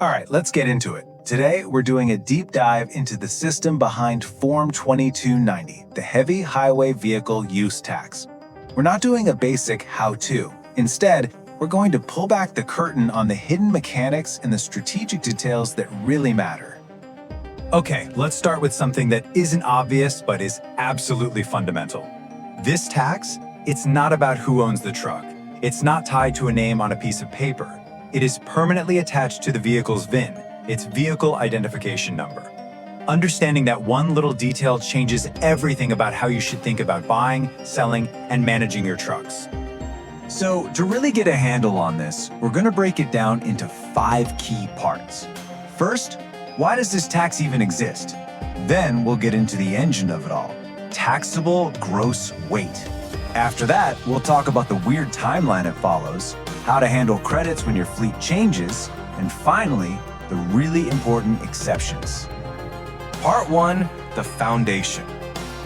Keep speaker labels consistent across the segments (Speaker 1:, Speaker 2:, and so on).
Speaker 1: All right, let's get into it. Today, we're doing a deep dive into the system behind Form 2290, the Heavy Highway Vehicle Use Tax. We're not doing a basic how-to. Instead, we're going to pull back the curtain on the hidden mechanics and the strategic details that really matter. Okay, let's start with something that isn't obvious but is absolutely fundamental. This tax, it's not about who owns the truck. It's not tied to a name on a piece of paper. It is permanently attached to the vehicle's VIN, its vehicle identification number. Understanding that one little detail changes everything about how you should think about buying, selling, and managing your trucks. So, to really get a handle on this, we're going to break it down into 5 key parts. First, why does this tax even exist? Then we'll get into the engine of it all, taxable gross weight. After that, we'll talk about the weird timeline it follows, how to handle credits when your fleet changes, and finally, the really important exceptions. Part 1, the foundation.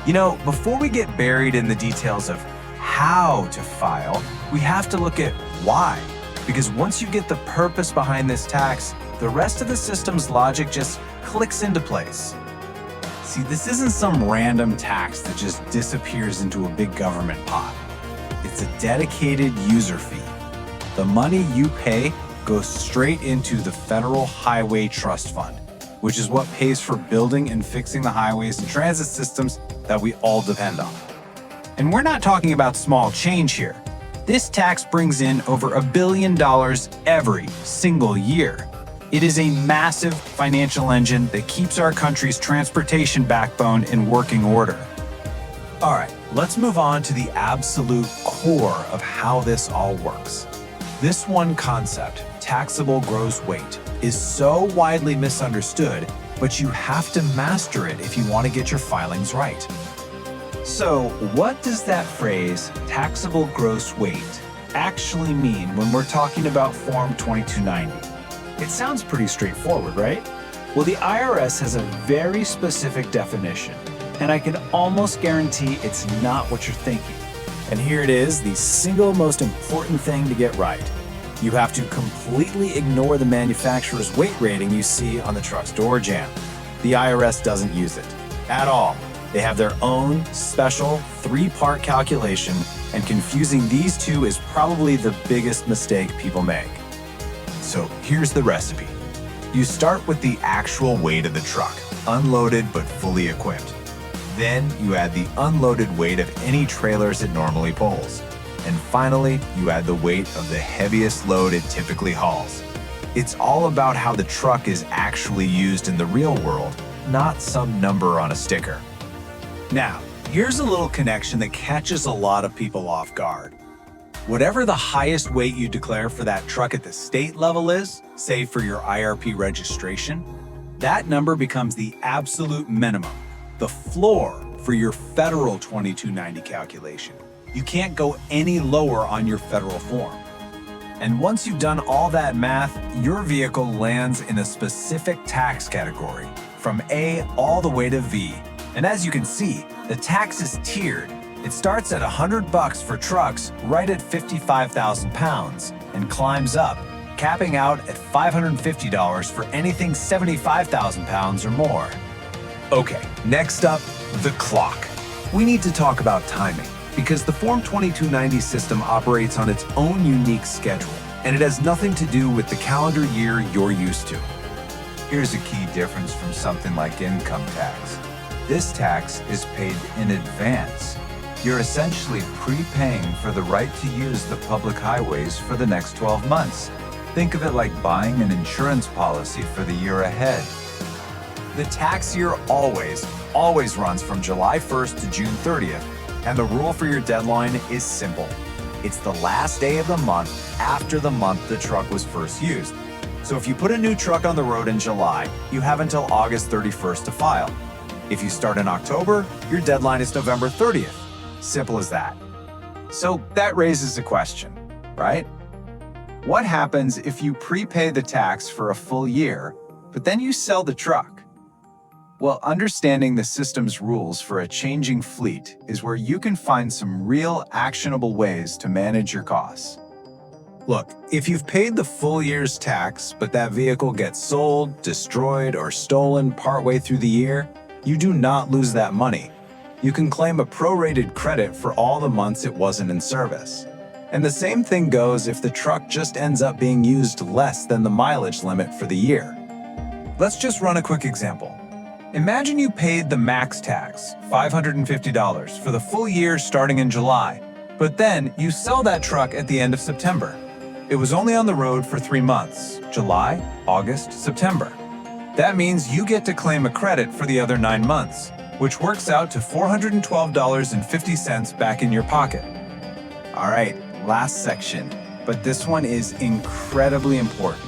Speaker 1: Before we get buried in the details of how to file, we have to look at why. Because once you get the purpose behind this tax, the rest of the system's logic just clicks into place. See, this isn't some random tax that just disappears into a big government pot. It's a dedicated user fee. The money you pay goes straight into the Federal Highway Trust Fund, which is what pays for building and fixing the highways and transit systems that we all depend on. And we're not talking about small change here. This tax brings in over $1 billion every single year. It is a massive financial engine that keeps our country's transportation backbone in working order. All right, let's move on to the absolute core of how this all works. This one concept, taxable gross weight, is so widely misunderstood, but you have to master it if you want to get your filings right. So, what does that phrase, taxable gross weight, actually mean when we're talking about Form 2290? It sounds pretty straightforward, right? Well, the IRS has a very specific definition, and I can almost guarantee it's not what you're thinking. And here it is, the single most important thing to get right. You have to completely ignore the manufacturer's weight rating you see on the truck's door jamb. The IRS doesn't use it at all. They have their own special 3-part calculation, and confusing these two is probably the biggest mistake people make. So here's the recipe. You start with the actual weight of the truck, unloaded but fully equipped. Then you add the unloaded weight of any trailers it normally pulls. And finally, you add the weight of the heaviest load it typically hauls. It's all about how the truck is actually used in the real world, not some number on a sticker. Now, here's a little connection that catches a lot of people off guard. Whatever the highest weight you declare for that truck at the state level is, say for your IRP registration, that number becomes the absolute minimum, the floor for your federal 2290 calculation. You can't go any lower on your federal form. And once you've done all that math, your vehicle lands in a specific tax category, from A all the way to V. And as you can see, the tax is tiered. It starts at $100 for trucks right at 55,000 pounds and climbs up, capping out at $550 for anything 75,000 pounds or more. Okay, next up, the clock. We need to talk about timing, because the Form 2290 system operates on its own unique schedule, and it has nothing to do with the calendar year you're used to. Here's a key difference from something like income tax. This tax is paid in advance. You're essentially prepaying for the right to use the public highways for the next 12 months. Think of it like buying an insurance policy for the year ahead. The tax year always runs from July 1st to June 30th, and the rule for your deadline is simple. It's the last day of the month after the month the truck was first used. So if you put a new truck on the road in July, you have until August 31st to file. If you start in October, your deadline is November 30th. Simple as that. So that raises a question, right? What happens if you prepay the tax for a full year, but then you sell the truck? Well, understanding the system's rules for a changing fleet is where you can find some real actionable ways to manage your costs. Look, if you've paid the full year's tax, but that vehicle gets sold, destroyed, or stolen partway through the year, you do not lose that money. You can claim a prorated credit for all the months it wasn't in service. And the same thing goes if the truck just ends up being used less than the mileage limit for the year. Let's just run a quick example. Imagine you paid the max tax, $550, for the full year starting in July, but then you sell that truck at the end of September. It was only on the road for 3 months, July, August, September. That means you get to claim a credit for the other 9 months, which works out to $412.50 back in your pocket. All right, last section, but this one is incredibly important.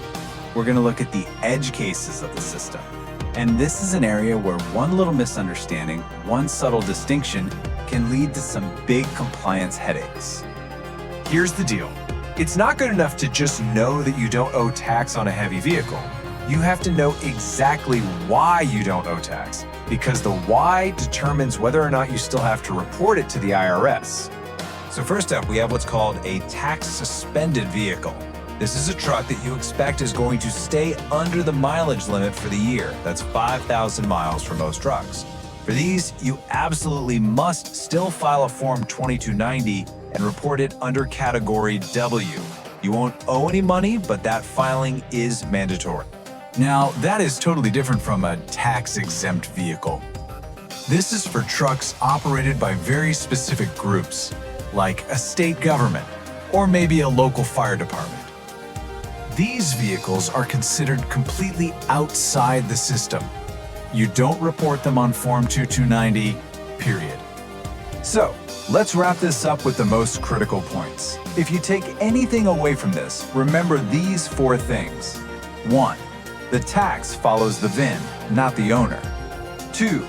Speaker 1: We're going to look at the edge cases of the system. And this is an area where one little misunderstanding, one subtle distinction, can lead to some big compliance headaches. Here's the deal. It's not good enough to just know that you don't owe tax on a heavy vehicle. You have to know exactly why you don't owe tax, because the why determines whether or not you still have to report it to the IRS. So first up, we have what's called a tax-suspended vehicle. This is a truck that you expect is going to stay under the mileage limit for the year. That's 5,000 miles for most trucks. For these, you absolutely must still file a Form 2290 and report it under Category W. You won't owe any money, but that filing is mandatory. Now, that is totally different from a tax-exempt vehicle. This is for trucks operated by very specific groups, like a state government or maybe a local fire department. These vehicles are considered completely outside the system. You don't report them on Form 2290, period. So, let's wrap this up with the most critical points. If you take anything away from this, remember these 4 things. 1. The tax follows the VIN, not the owner. 2.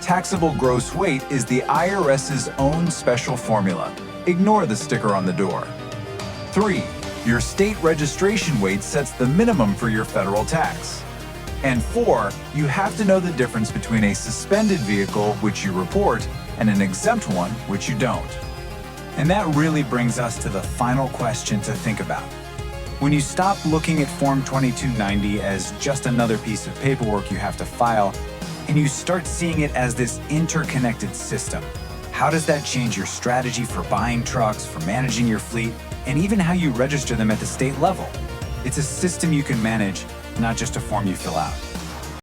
Speaker 1: Taxable gross weight is the IRS's own special formula. Ignore the sticker on the door. 3. Your state registration weight sets the minimum for your federal tax. And 4, you have to know the difference between a suspended vehicle, which you report, and an exempt one, which you don't. And that really brings us to the final question to think about. When you stop looking at Form 2290 as just another piece of paperwork you have to file, and you start seeing it as this interconnected system, how does that change your strategy for buying trucks, for managing your fleet, and even how you register them at the state level? It's a system you can manage, not just a form you fill out.